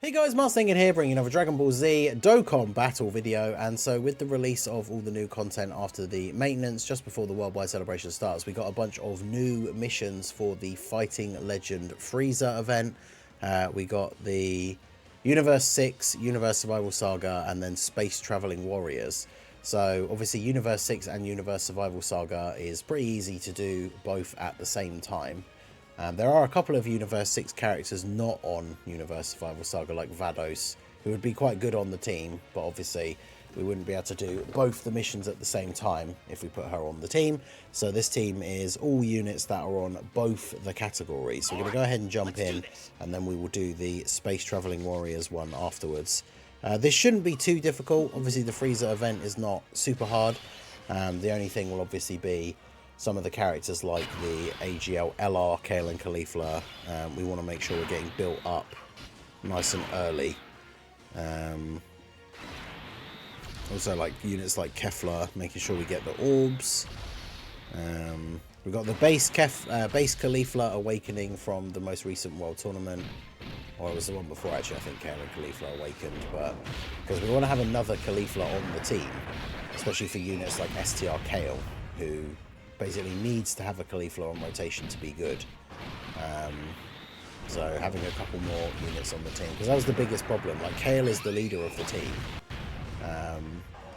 Hey guys, Mars Thinking here, bringing another Dragon Ball Z Dokkan battle video. And so with the release of all the new content after the maintenance, just before the worldwide celebration starts, we got a bunch of new missions for the Fighting Legend FRIEZA event. We got the Universe 6, Universe Survival Saga, and then Space Traveling Warriors. So obviously Universe 6 and Universe Survival Saga is pretty easy to do both at the same time. There are a couple of Universe 6 characters not on Universe Survival Saga, like Vados, who would be quite good on the team, but obviously we wouldn't be able to do both the missions at the same time if we put her on the team. So this team is all units that are on both the categories. So we're going to go ahead and jump in, and then we will do the Space Traveling Warriors one afterwards. This shouldn't be too difficult. Obviously the FRIEZA event is not super hard. The only thing will obviously be some of the characters like the AGL, LR, Kale and Caulifla. We want to make sure we're getting built up nice and early. Also like units like Kefla, making sure we get the orbs. We've got the base Caulifla Awakening from the most recent World Tournament. Or it was the one before, actually. I think Kale and Caulifla Awakened. But because we want to have another Caulifla on the team, especially for units like STR Kale, who basically needs to have a Caulifla on rotation to be good. So having a couple more units on the team, because that was the biggest problem. Like, Kale is the leader of the team,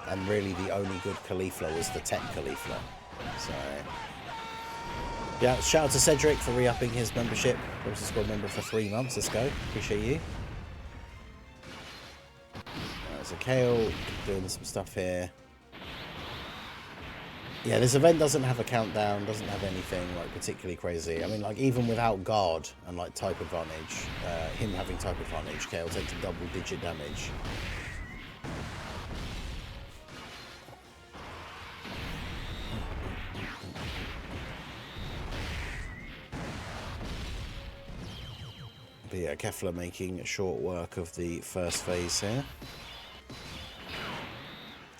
and really the only good Caulifla was the Tech Caulifla. So yeah, shout out to Cedric for re-upping his membership. He squad member for 3 months. Let's go, appreciate you. So Kale doing some stuff here. Yeah, this event doesn't have a countdown, doesn't have anything like particularly crazy. I mean, like, even without guard and like type advantage, him having type advantage, Kale takes double-digit damage. But yeah, Kefla making short work of the first phase here.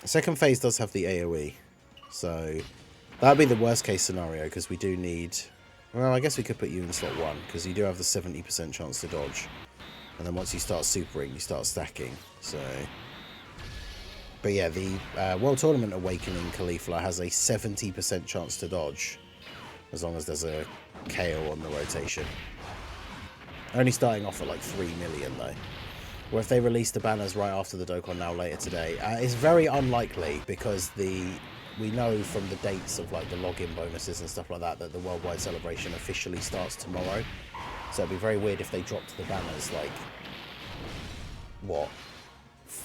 The second phase does have the AoE. So that would be the worst case scenario, because we do need... Well, I guess we could put you in slot 1, because you do have the 70% chance to dodge. And then once you start supering, you start stacking. So, but yeah, the World Tournament Awakening Caulifla has a 70% chance to dodge, as long as there's a KO on the rotation. Only starting off at like 3 million though. Or if they release the banners right after the Dokkan Now later today. It's very unlikely, because we know from the dates of like the login bonuses and stuff like that that the worldwide celebration officially starts tomorrow. So it'd be very weird if they dropped the banners like, what,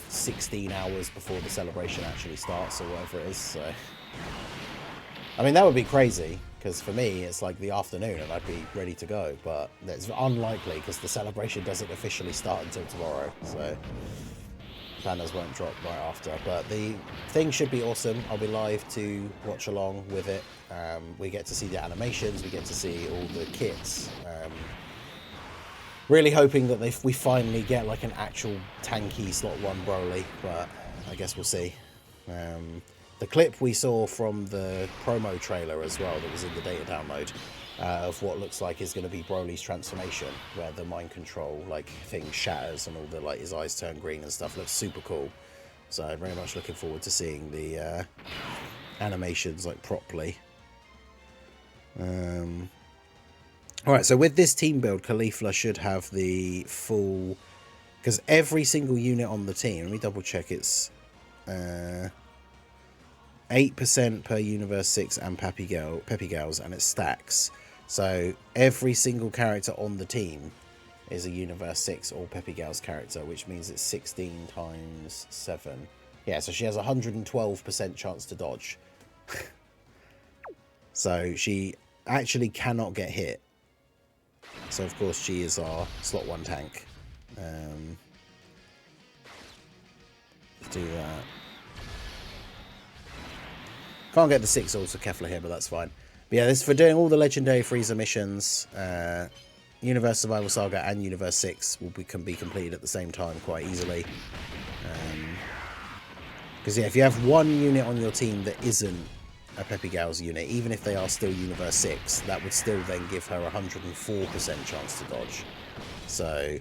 16 hours before the celebration actually starts, or whatever it is. So I mean, that would be crazy, because for me it's like the afternoon and I'd be ready to go, but it's unlikely because the celebration doesn't officially start until tomorrow. So banners won't drop right after, but the thing should be awesome. I'll be live to watch along with it. We get to see the animations, we get to see all the kits. Really hoping that we finally get like an actual tanky slot 1 Broly, but I guess we'll see. The clip we saw from the promo trailer as well, that was in the data download, of what looks like is going to be Broly's transformation, where the mind control like thing shatters and all the like his eyes turn green and stuff, looks super cool. So I'm very much looking forward to seeing the animations like properly. Alright, so with this team build, Caulifla should have the full, because every single unit on the team, let me double check, it's 8% per Universe 6 and Peppy Gals, and it stacks. So every single character on the team is a Universe 6 or Peppy Gals character, which means it's 16 times 7. Yeah, so she has 112% chance to dodge. So she actually cannot get hit. So of course she is our slot 1 tank. Let's do that. Can't get the 6 also Kefla here, but that's fine. But yeah, this is for doing all the legendary FRIEZA missions. Universe Survival Saga and Universe 6 can be completed at the same time quite easily. Because yeah, if you have one unit on your team that isn't a Peppy Gals unit, even if they are still Universe 6, that would still then give her 104% chance to dodge. So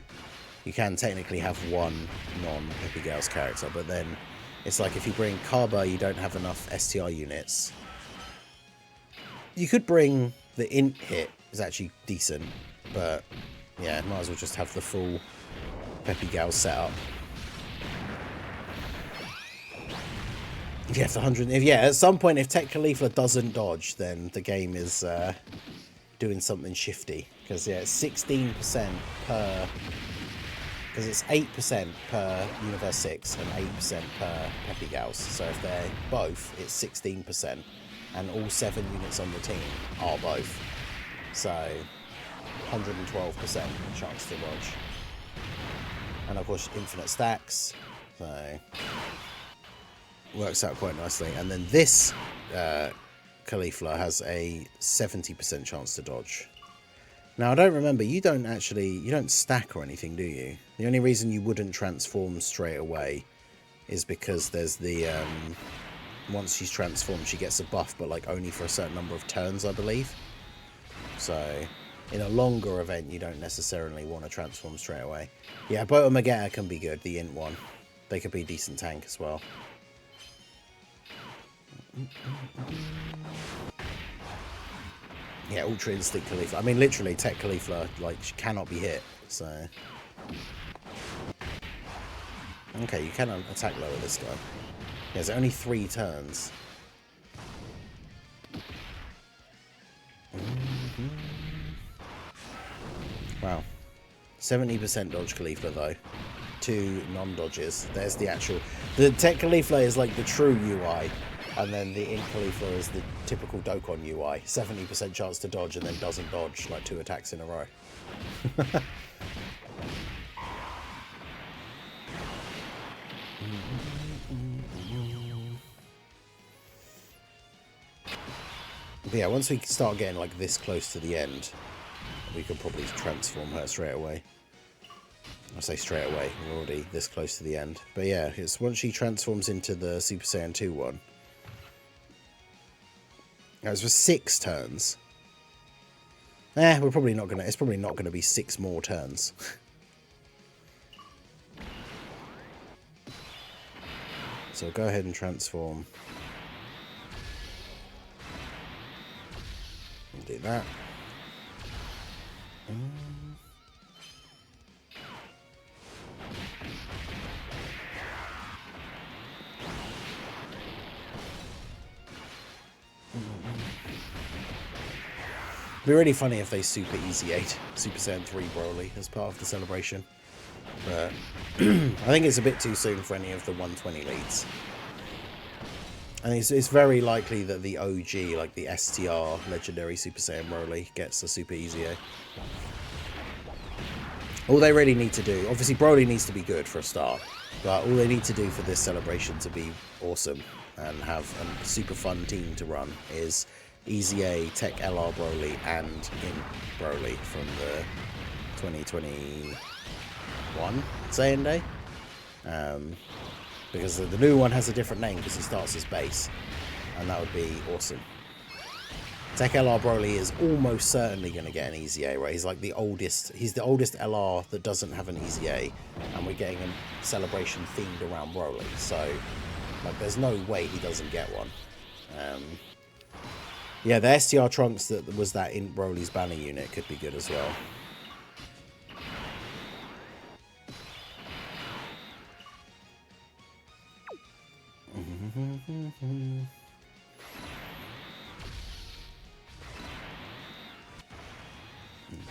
You can technically have one non-Peppy Gals character, but then it's like if you bring Kaba, you don't have enough STR units. You could bring the int hit, is actually decent, but yeah, might as well just have the full Peppy Gals set up. Yeah, 100. Yeah, at some point, if Tech Khalifa doesn't dodge, then the game is doing something shifty. Because yeah, it's 16% per. Because it's 8% per Universe 6 and 8% per Peppy Gals. So if they're both, it's 16%, and all 7 units on the team are both. So 112% chance to dodge, and of course infinite stacks. So works out quite nicely. And then this Caulifla has a 70% chance to dodge. Now I don't remember, you don't stack or anything, do you? The only reason you wouldn't transform straight away is because there's the once she's transformed she gets a buff, but like only for a certain number of turns, I believe. So in a longer event you don't necessarily want to transform straight away. Yeah, Boto Magetta can be good, the int one. They could be a decent tank as well. Yeah, Ultra Instinct Caulifla. I mean, literally, Tech Caulifla, like, she cannot be hit, so... Okay, you can attack lower this guy. Yeah, there's only 3 turns. Wow. 70% dodge Caulifla, though. 2 non-dodges. There's the actual... The Tech Caulifla is, like, the true UI. And then the Int Caulifla is the typical Dokkan UI. 70% chance to dodge and then doesn't dodge, like 2 attacks in a row. But yeah, once we start getting like this close to the end, we could probably transform her straight away. I say straight away, we're already this close to the end. But yeah, it's once she transforms into the Super Saiyan 2 one. That was for 6 turns. We're probably not gonna. It's probably not gonna be 6 more turns. So go ahead and transform. And do that. It'd be really funny if they Super Easy 8 Super Saiyan 3 Broly as part of the celebration. But I think it's a bit too soon for any of the 120 leads. And it's very likely that the OG, like the STR Legendary Super Saiyan Broly, gets a Super Easy 8. All they really need to do, obviously Broly needs to be good for a start, but all they need to do for this celebration to be awesome and have a super fun team to run is Easy A, Tech LR Broly, and Int Broly from the 2021 Saiyan Day. Because the new one has a different name because he starts as base, and that would be awesome. Tech LR Broly is almost certainly going to get an Easy A, right? He's like the oldest. He's the oldest LR that doesn't have an Easy A, and we're getting a celebration themed around Broly. So, like, there's no way he doesn't get one. Yeah, the STR Trunks that was that in Broly's banner unit could be good as well.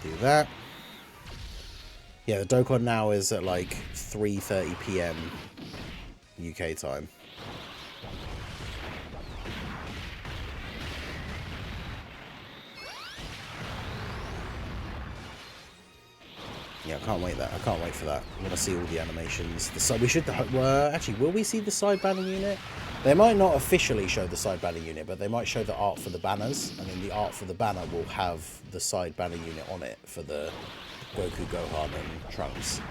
Do that. Yeah, the Dokkan now is at like 3:30 PM UK time. Yeah, I can't wait for that. I want to see all the animations. We should actually, will we see the side banner unit? They might not officially show the side banner unit, but they might show the art for the banners, and then the art for the banner will have the side banner unit on it for the Goku, Gohan, and Trunks.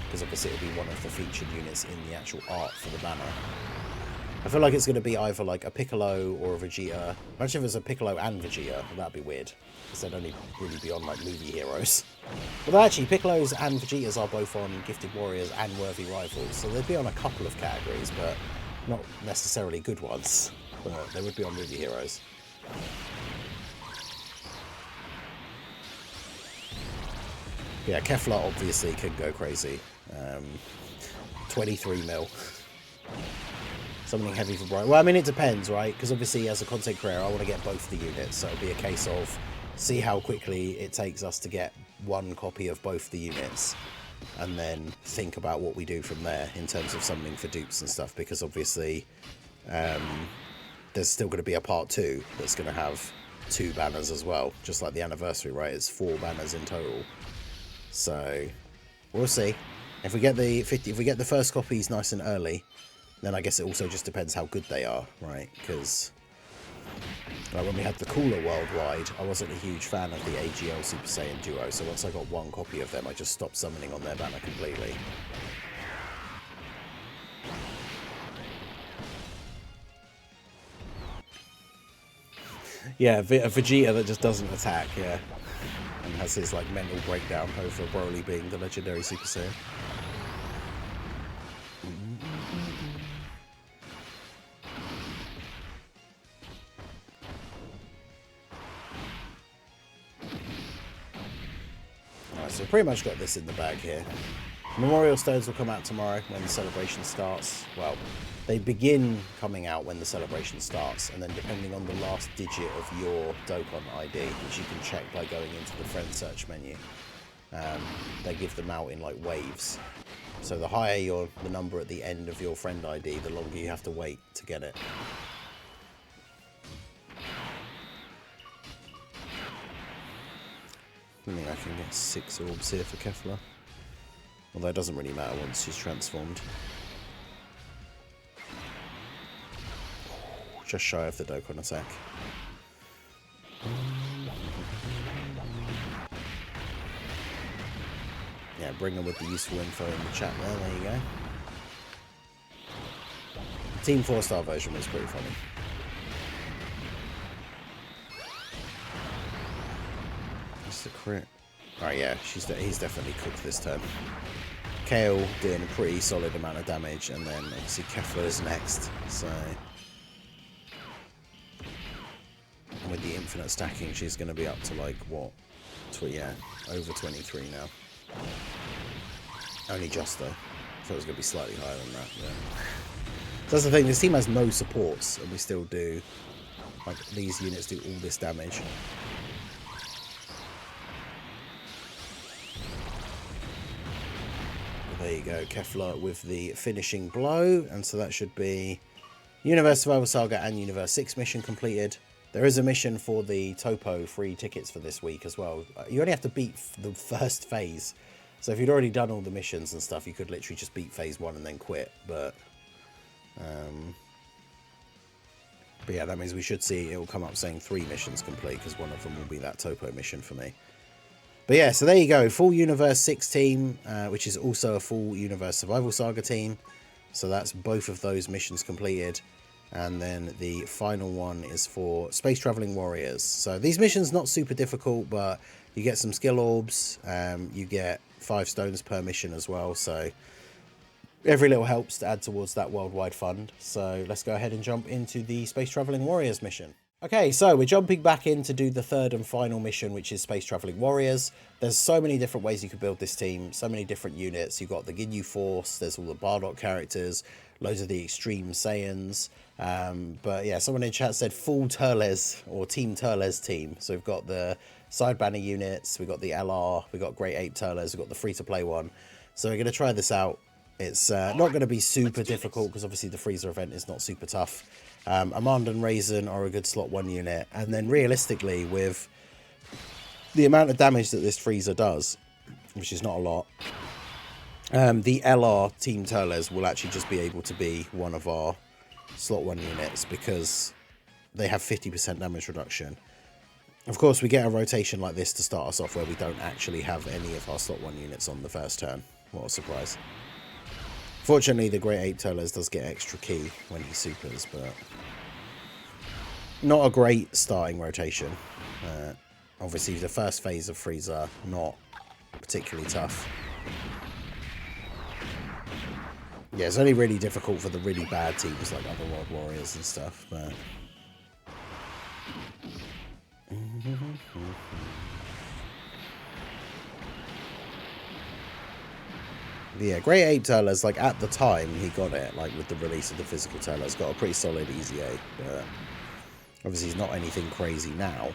Because obviously it'll be one of the featured units in the actual art for the banner. I feel like it's going to be either like a Piccolo or a Vegeta. Imagine if it's a Piccolo and Vegeta. That'd be weird. Because they'd only really be on like movie heroes. But actually, Piccolos and Vegetas are both on Gifted Warriors and Worthy Rivals. So they'd be on a couple of categories, but not necessarily good ones. But they would be on movie heroes. Yeah, Kefla obviously can go crazy. 23 mil. Something heavy for Brian. Well, I mean, it depends, right? Because obviously, as a content creator, I want to get both the units. So it'll be a case of see how quickly it takes us to get one copy of both the units. And then think about what we do from there in terms of summoning for dupes and stuff. Because obviously, there's still going to be a part 2 that's going to have 2 banners as well. Just like the anniversary, right? It's 4 banners in total. So we'll see. If we get the first copies nice and early, then I guess it also just depends how good they are, right? Because like when we had the cooler worldwide, I wasn't a huge fan of the AGL Super Saiyan duo. So once I got one copy of them, I just stopped summoning on their banner completely. Yeah, a Vegeta that just doesn't attack, yeah. And has his like mental breakdown over Broly being the legendary Super Saiyan. Alright, so we've pretty much got this in the bag here. Memorial Stones will come out tomorrow when the celebration starts. Well, they begin coming out when the celebration starts, and then depending on the last digit of your Dokkan ID, which you can check by going into the friend search menu, they give them out in like waves. So the higher the number at the end of your friend ID, the longer you have to wait to get it. I think I can get 6 orbs here for Kefla. Although it doesn't really matter once she's transformed. Just shy of the Dokkan attack. Yeah, bring her with the useful info in the chat there you go. The Team 4-star version was pretty funny. That's the crit. Alright, yeah, he's definitely cooked this turn. Kale doing a pretty solid amount of damage, and then obviously Kefla is next, so... And with the infinite stacking, she's going to be up to like, what? Yeah, over 23 now. Only just though. I thought it was going to be slightly higher than that, yeah. So that's the thing, this team has no supports, and we still do... Like, these units do all this damage. There you go, Kefla with the finishing blow, and so that should be Universe Survival Saga and Universe 6 mission completed. There is a mission for the Topo free tickets for this week as well. You only have to beat the first phase, so if you'd already done all the missions and stuff, you could literally just beat phase 1 and then quit, but yeah, that means we should see it will come up saying 3 missions complete, because one of them will be that Topo mission for me. But yeah, so there you go. Full Universe 6 team, which is also a full Universe Survival Saga team. So that's both of those missions completed. And then the final one is for Space Traveling Warriors. So these missions not super difficult, but you get some skill orbs. You get 5 stones per mission as well. So every little helps to add towards that worldwide fund. So let's go ahead and jump into the Space Traveling Warriors mission. Okay, so we're jumping back in to do the third and final mission, which is Space Traveling Warriors. There's so many different ways you could build this team, so many different units. You've got the Ginyu Force, there's all the Bardock characters, loads of the Extreme Saiyans. But yeah, someone in chat said full Turles, or Team Turles team. So we've got the side banner units, we've got the LR, we've got Great Ape Turles, we've got the free-to-play one. So we're going to try this out. It's not going to be super difficult, because obviously the FRIEZA event is not super tough. Amand and Raisin are a good slot 1 unit, and then realistically, with the amount of damage that this FRIEZA does, which is not a lot, the LR Team Turles will actually just be able to be one of our slot 1 units, because they have 50% damage reduction. Of course, we get a rotation like this to start us off where we don't actually have any of our slot 1 units on the first turn. What a surprise. Fortunately, the Great Ape Turles does get extra key when he supers, but not a great starting rotation. Obviously, the first phase of FRIEZA, not particularly tough. Yeah, it's only really difficult for the really bad teams like Otherworld Warriors and stuff, but... Yeah, Great Ape Turles, like, at the time he got it, like, with the release of the physical Turles, got a pretty solid easy A, but obviously he's not anything crazy now.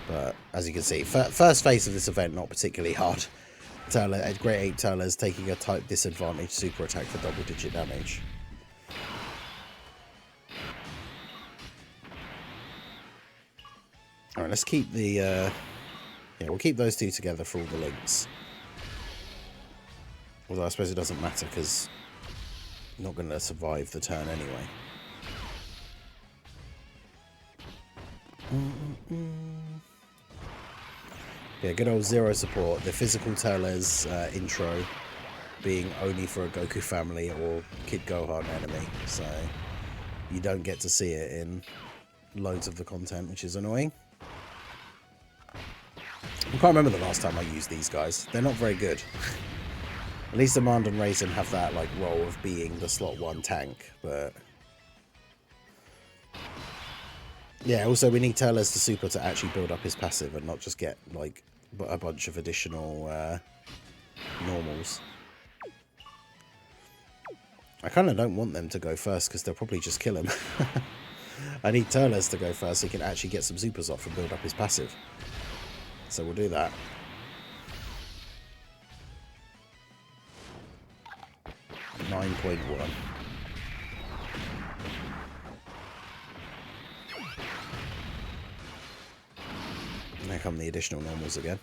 But, as you can see, first phase of this event, not particularly hard. Great Ape Turles taking a type disadvantage super attack for double-digit damage. Alright, let's keep the... yeah, we'll keep those two together for all the links. Although I suppose it doesn't matter, because I'm not going to survive the turn anyway. Yeah, good old zero support. The physical Turles intro being only for a Goku family or Kid Gohan enemy, so you don't get to see it in loads of the content, which is annoying. I can't remember the last time I used these guys. They're not very good. At least Demand and Raisin have that like role of being the slot 1 tank, but yeah, also we need Turles to super to actually build up his passive and not just get like a bunch of additional normals. I kind of don't want them to go first because they'll probably just kill him. I need Turles to go first so he can actually get some supers off and build up his passive. So we'll do that. .1. And there come the additional normals again.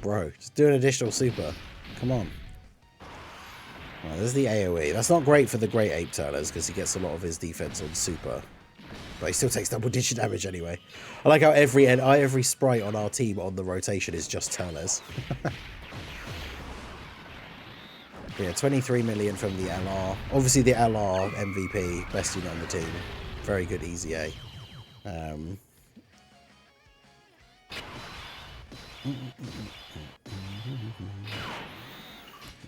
Bro, just do an additional super. Come on. Right, there's the AoE. That's not great for the Great Ape Turles because he gets a lot of his defense on super. But he still takes double-digit damage anyway. I like how every sprite on our team on the rotation is just Turles. Yeah, 23 million from the LR. Obviously the LR MVP, best unit on the team. Very good easy A.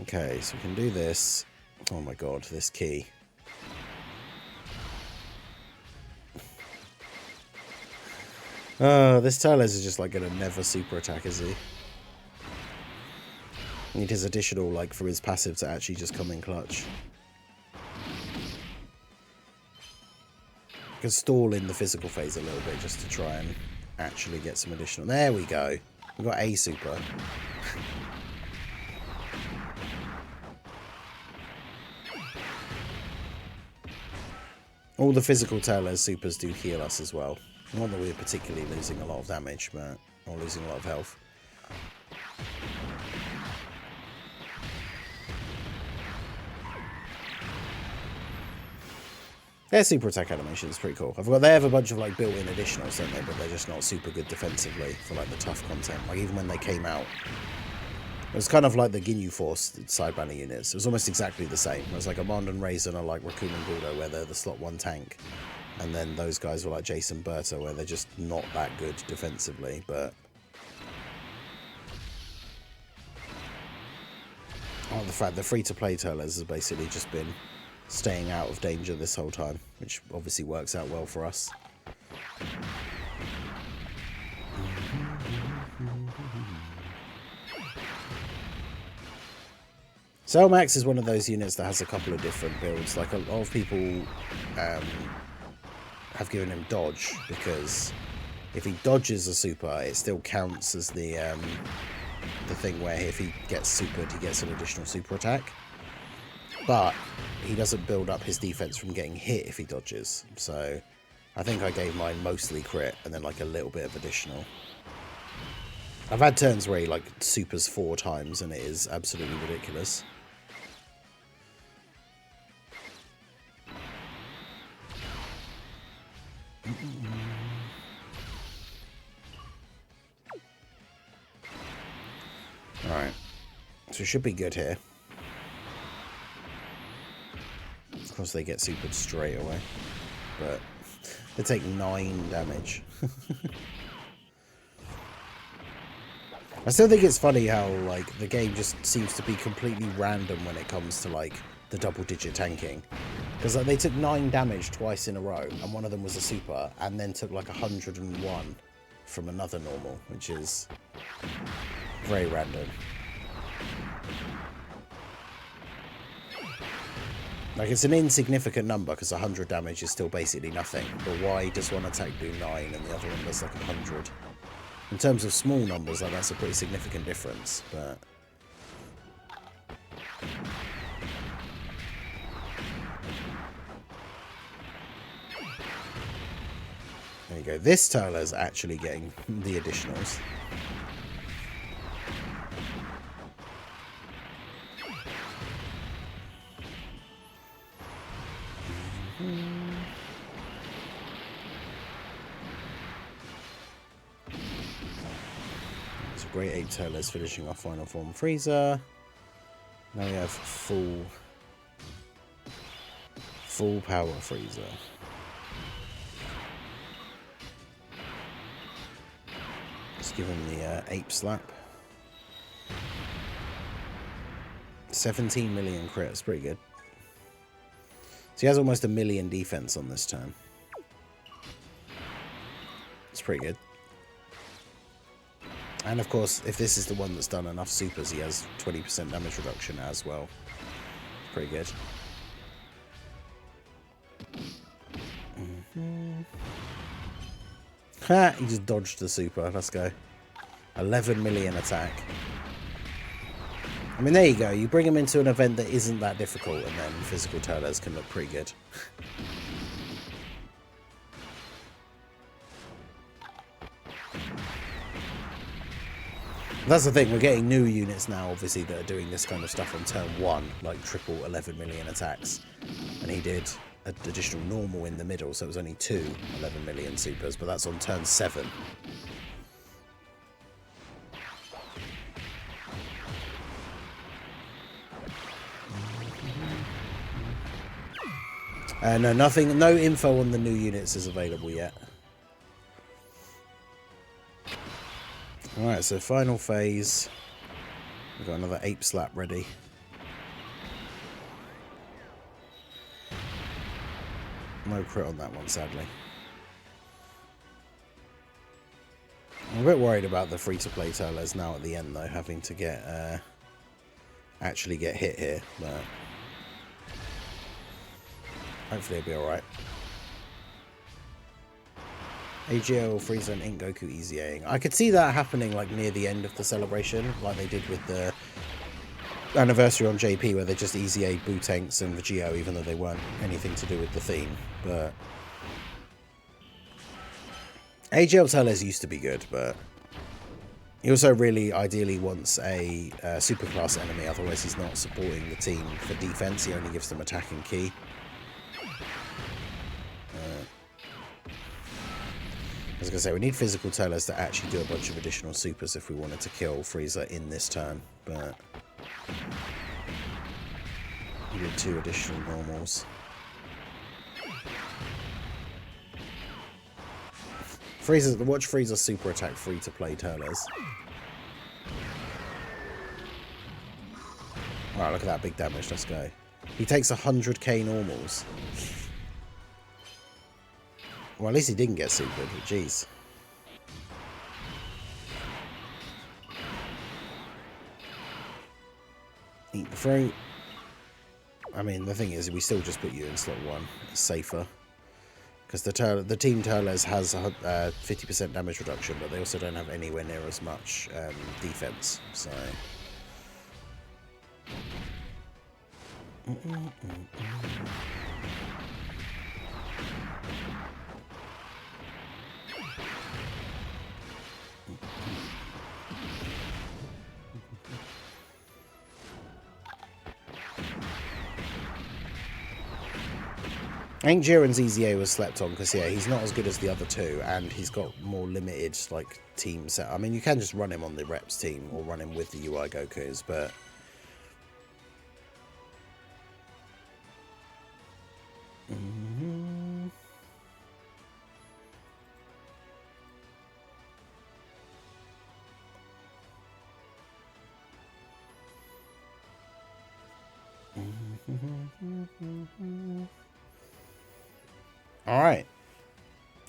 Okay, so we can do this. Oh my god, this key. This Turles is just like gonna never super attack, is he? Need his additional, like, for his passive to actually just come in clutch. Can stall in the physical phase a little bit just to try and actually get some additional. There we go. We've got a super. All the physical Turles supers do heal us as well. Not that we're particularly losing a lot of damage, but or losing a lot of health. Their super attack animation is pretty cool. They have a bunch of like built-in additionals, don't they? But they're just not super good defensively for like the tough content. Like even when they came out, it was kind of like the Ginyu Force side banner units. It was almost exactly the same. It was like Amand and Raisin are like Raccoon and Guldo, where they're the slot 1 tank, and then those guys were like Jason Berta, where they're just not that good defensively. But the fact the free-to-play Turles has basically just been staying out of danger this whole time, which obviously works out well for us. Cellmax is one of those units that has a couple of different builds. Like a lot of people have given him dodge because if he dodges a super, it still counts as the thing where if he gets supered, he gets an additional super attack. But he doesn't build up his defense from getting hit if he dodges. So I think I gave mine mostly crit and then like a little bit of additional. I've had turns where he like supers 4 times and it is absolutely ridiculous. Alright. So it should be good here. Of course they get supered straight away. But they take 9 damage. I still think it's funny how, like, the game just seems to be completely random when it comes to, like, the double-digit tanking. Because, like, they took 9 damage twice in a row, and one of them was a super, and then took, like, 101 from another normal, which is very random. Like, it's an insignificant number, because 100 damage is still basically nothing. But why does one attack do 9 and the other one does, like, 100? In terms of small numbers, like, that's a pretty significant difference, but... There you go. This Turler's actually getting the additionals. It's a great 8 Turler's finishing off final form FRIEZA. Now we have full power FRIEZA. Let's give him the ape slap. 17 million crit, that's pretty good. So he has almost 1 million defense on this turn. It's pretty good. And of course, if this is the one that's done enough supers, he has 20% damage reduction as well. Pretty good. Ha! He just dodged the super. Let's go. 11 million attack. I mean, there you go. You bring him into an event that isn't that difficult, and then physical Turlers can look pretty good. That's the thing, we're getting new units now, obviously, that are doing this kind of stuff on turn 1, like triple 11 million attacks. And he did an additional normal in the middle, so it was only 2 11 million supers, but that's on turn 7. No, no info on the new units is available yet. Alright, so final phase. We've got another ape slap ready. No crit on that one, sadly. I'm a bit worried about the free-to-play Turlers now at the end, though, having to get actually get hit here, but hopefully it'll be alright. AGL, FRIEZA and Ink Goku easying. I could see that happening like near the end of the celebration, like they did with the anniversary on JP, where they just easy-a'd Bootanks and Vegeo, even though they weren't anything to do with the theme. But AGL Turles used to be good, but he also really ideally wants a superclass enemy, otherwise he's not supporting the team for defense. He only gives them attack and key. I was going to say, we need physical Turles to actually do a bunch of additional supers if we wanted to kill FRIEZA in this turn, but we did 2 additional normals. Watch FRIEZA super attack free-to-play Turles. Alright, look at that big damage, let's go. He takes 100k normals. Well, at least he didn't get supered, but jeez. Eat the fruit. I mean, the thing is, we still just put you in slot 1. It's safer. Because the Team Turles has 50% damage reduction, but they also don't have anywhere near as much defense, so... I think Jiren's EZA was slept on because, yeah, he's not as good as the other 2, and he's got more limited, like, team set. I mean, you can just run him on the reps team or run him with the UI Gokus, but Alright.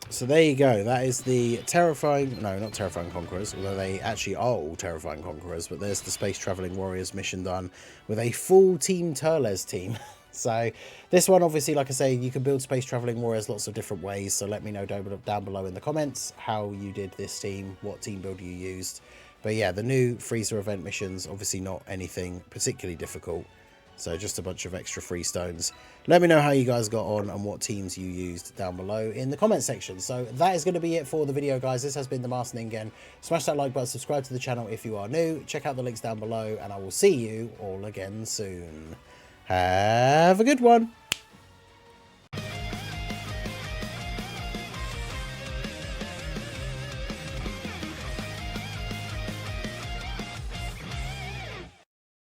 So there you go. That is the terrifying... No, not terrifying conquerors, although they actually are all terrifying conquerors. But there's the Space Travelling Warriors mission done with a full Team Turles team. So this one, obviously, like I say, you can build Space Travelling Warriors lots of different ways. So let me know down below in the comments how you did this team, what team builder you used. But yeah, the new FRIEZA event missions, obviously not anything particularly difficult. So just a bunch of extra free stones. Let me know how you guys got on and what teams you used down below in the comment section. So that is going to be it for the video, guys. This has been the Master Ningen. Smash that like button, subscribe to the channel if you are new. Check out the links down below, and I will see you all again soon. Have a good one.